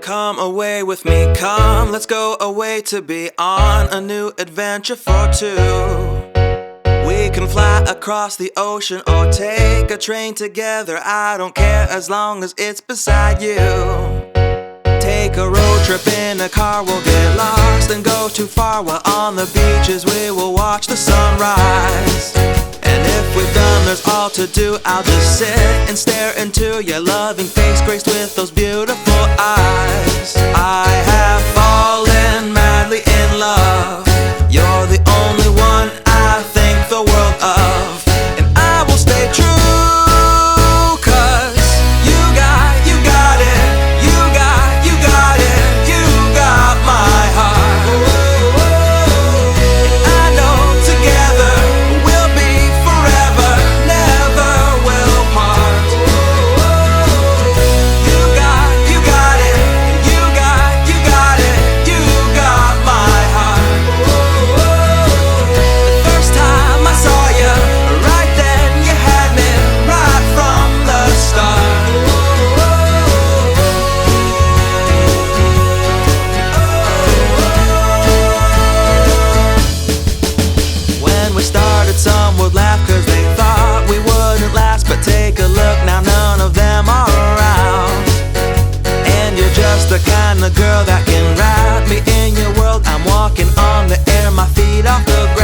Come away with me, come, let's go away to be on a new adventure for two. We can fly across the ocean or take a train together. I don't care as long as it's beside you. Take a road trip in a car, we'll get lost and go too far. While on the beaches we will watch the sunrise. And if we've done there's all to do, I'll just sit and stare into your loving face, graced with those beautiful eyes. I have fallen madly in love. You're the only one I think the world of, and I will stay true. Some would laugh cause they thought we wouldn't last, but take a look now, none of them are around. And you're just the kind of girl that can wrap me in your world. I'm walking on the air, my feet off the ground.